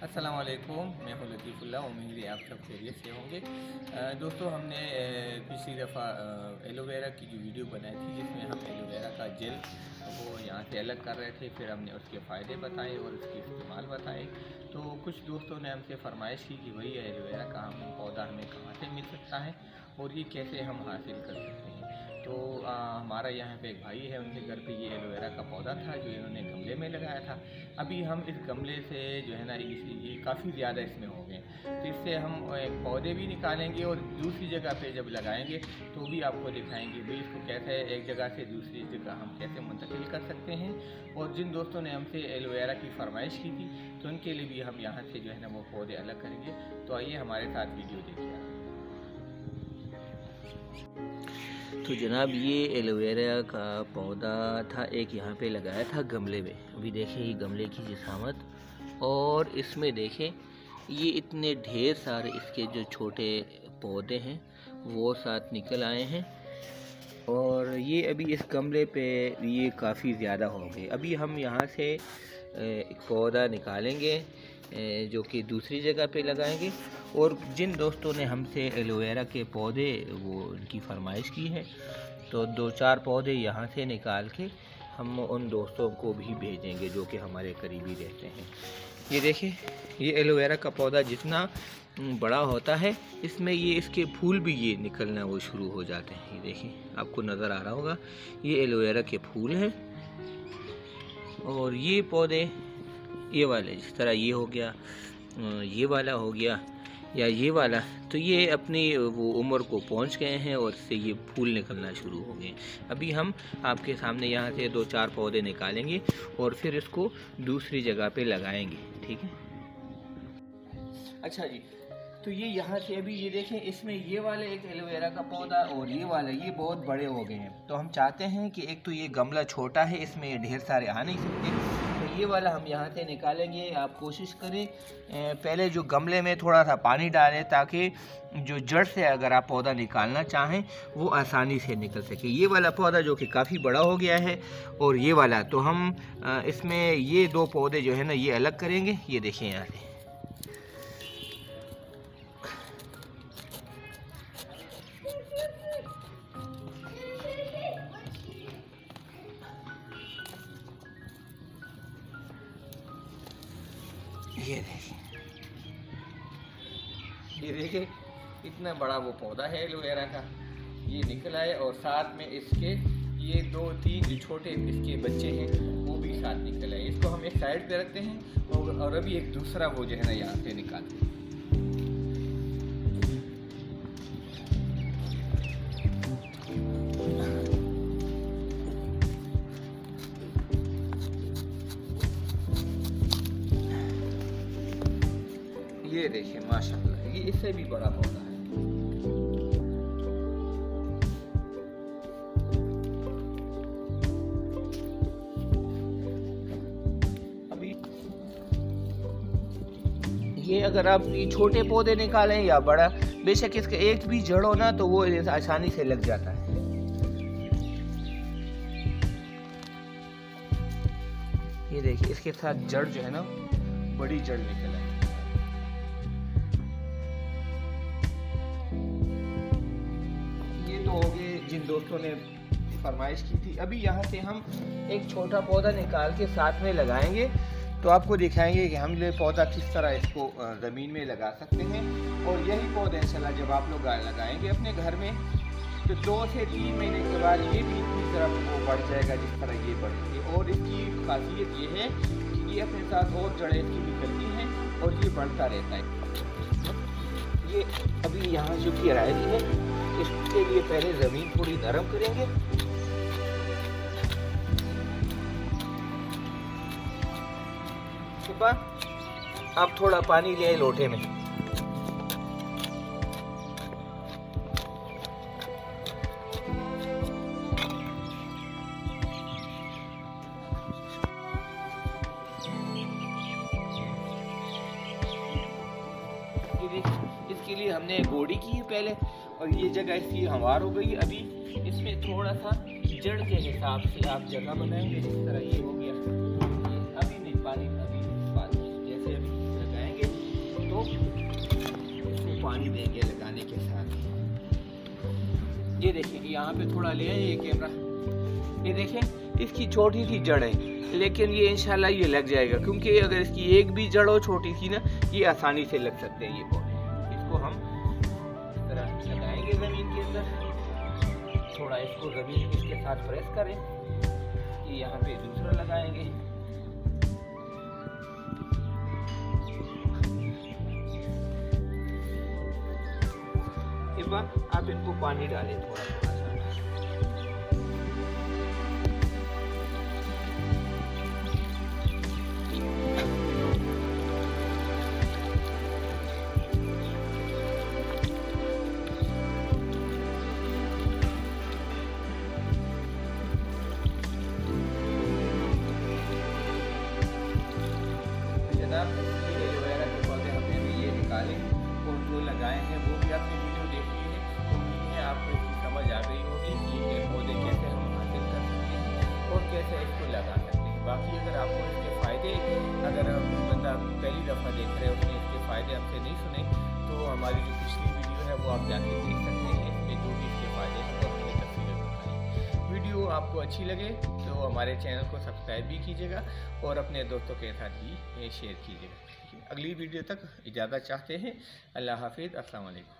अस्सलाम वालेकुम, मैं हूं लतीफ़ुल्लाह। उम्मीद है आप सब खैरियत से होंगे। दोस्तों, हमने पिछली दफ़ा एलोवेरा की जो वीडियो बनाई थी जिसमें हम एलोवेरा का जेल वो यहाँ से अलग कर रहे थे, फिर हमने उसके फ़ायदे बताए और उसके इस्तेमाल बताए। तो कुछ दोस्तों ने हमसे फरमाइश की कि भई एलोवेरा का पौधा हमें कहाँ से मिल सकता है और ये कैसे हम हासिल कर सकते हैं। तो हमारा यहाँ पे एक भाई है, उनके घर पे ये एलोवेरा का पौधा था जो इन्होंने गमले में लगाया था। अभी हम इस गमले से जो है ना ये काफ़ी ज़्यादा इसमें हो गए, तो इससे हम पौधे भी निकालेंगे और दूसरी जगह पे जब लगाएंगे तो भी आपको दिखाएंगे भाई इसको कैसे एक जगह से दूसरी जगह हम कैसे मुंतकिल कर सकते हैं। और जिन दोस्तों ने हमसे एलोवेरा की फरमाइश की थी तो उनके लिए भी हम यहाँ से जो है ना वो पौधे अलग करेंगे। तो आइए हमारे साथ वीडियो देखिए। तो जनाब, ये एलोवेरा का पौधा था, एक यहाँ पे लगाया था गमले में। अभी देखें ये गमले की जिसामत, और इसमें देखें ये इतने ढेर सारे इसके जो छोटे पौधे हैं वो साथ निकल आए हैं। और ये अभी इस गमले पे ये काफ़ी ज़्यादा हो गए। अभी हम यहाँ से एक पौधा निकालेंगे जो कि दूसरी जगह पे लगाएंगे। और जिन दोस्तों ने हमसे एलोवेरा के पौधे वो उनकी फरमाइश की है तो 2-4 पौधे यहाँ से निकाल के हम उन दोस्तों को भी भेजेंगे जो कि हमारे करीबी रहते हैं। ये देखिए, ये एलोवेरा का पौधा जितना बड़ा होता है इसमें ये इसके फूल भी ये निकलना वो शुरू हो जाते हैं। ये देखिए, आपको नज़र आ रहा होगा, ये एलोवेरा के फूल हैं। और ये पौधे ये वाले, जिस तरह ये हो गया, ये वाला हो गया या ये वाला, तो ये अपनी वो उम्र को पहुंच गए हैं और इससे ये फूल निकलना शुरू हो गए। अभी हम आपके सामने यहाँ से 2-4 पौधे निकालेंगे और फिर इसको दूसरी जगह पे लगाएंगे, ठीक है। अच्छा जी, तो ये यहाँ से अभी ये देखें, इसमें ये वाले एक एलोवेरा का पौधा और ये वाला ये बहुत बड़े हो गए हैं। तो हम चाहते हैं कि एक तो ये गमला छोटा है, इसमें ढेर सारे आ नहीं सकते, तो ये वाला हम यहाँ से निकालेंगे। आप कोशिश करें पहले जो गमले में थोड़ा सा पानी डालें ताकि जो जड़ से अगर आप पौधा निकालना चाहें वो आसानी से निकल सके। ये वाला पौधा जो कि काफ़ी बड़ा हो गया है और ये वाला, तो हम इसमें ये 2 पौधे जो है ना ये अलग करेंगे। ये देखें यहाँ से, ये देखिए इतना बड़ा वो पौधा है एलोवेरा का, ये निकल आए और साथ में इसके ये 2-3 जो छोटे इसके बच्चे हैं वो भी साथ निकल आए। इसको हम एक साइड पे रखते हैं और अभी एक दूसरा वो जो है ना यहाँ से निकालते हैं। ये देखिए माशाल्लाह, ये इससे भी बड़ा पौधा है। अभी ये अगर आप ये छोटे पौधे निकालें या बड़ा, बेशक इसका एक भी जड़ हो ना तो वो आसानी से लग जाता है। ये देखिए, इसके साथ जड़ जो है ना बड़ी जड़ निकल आई। हो गए जिन दोस्तों ने फरमाइश की थी। अभी यहाँ से हम एक छोटा पौधा निकाल के साथ में लगाएंगे तो आपको दिखाएंगे कि हम ये पौधा किस तरह इसको ज़मीन में लगा सकते हैं। और यही पौधा इंशाल्लाह जब आप लोग लगाएंगे अपने घर में तो 2 से 3 महीने के बाद ये भी इतनी तरफ वो बढ़ जाएगा जिस तरह ये बढ़ेंगे। और इसकी खासियत ये है कि ये अपने साथ और जड़ें इसकी निकलती हैं और ये बढ़ता रहता है। ये अभी यहाँ जो किराए है इसके लिए पहले ज़मीन थोड़ी नरम करेंगे। उसके बाद आप थोड़ा पानी ले लोटे में, इसके लिए हमने गोड़ी की है पहले और ये जगह इसकी हमवार हो गई। अभी इसमें थोड़ा सा जड़ के हिसाब से आप जगह बनाएंगे, जिस तरह ये हो गया। अभी नहीं पानी, अभी जैसे अभी लगाएंगे पानी देंगे लगाने के साथ। ये देखिए यहाँ पे थोड़ा ले आए ये कैमरा, ये देखें इसकी छोटी सी जड़ है, लेकिन ये इंशाल्लाह ये लग जाएगा, क्योंकि अगर इसकी एक भी जड़ हो छोटी सी ना, ये आसानी से लग सकते हैं ये पौधे। इसको हम इस तरह लगाएंगे ज़मीन के अंदर, थोड़ा इसको ज़मीन इसके साथ प्रेस करें, ये यहाँ पे दूसरा लगाएंगे। एक बार आप इनको पानी डालें थोड़ा थोड़ा सा। एलोवेरा के पौधे हमने भी ये निकाले और जो लगाए हैं वो भी आपने वीडियो देख ली है, उम्मीद है आपको इसकी समझ आ गई होगी कि ये पौधे कैसे हम हासिल कर सकते हैं और कैसे इसको लगा सकते हैं। बाकी अगर आपको इसके फ़ायदे, अगर बंदा पहली दफ़ा देख रहे हैं उसने इसके फ़ायदे हमसे नहीं सुने, तो हमारी जो पिछली वीडियो है वो आप जाके देख सकते हैं, इसमें जो भी इसके फ़ायदे हैं वो हमने तफसील बताई। वीडियो आपको अच्छी लगे तो हमारे चैनल को सब्सक्राइब भी कीजिएगा और अपने दोस्तों के साथ भी शेयर कीजिएगा। अगली वीडियो तक इजाज़त चाहते हैं। अल्लाह हाफिज़, अस्सलाम वालेकुम।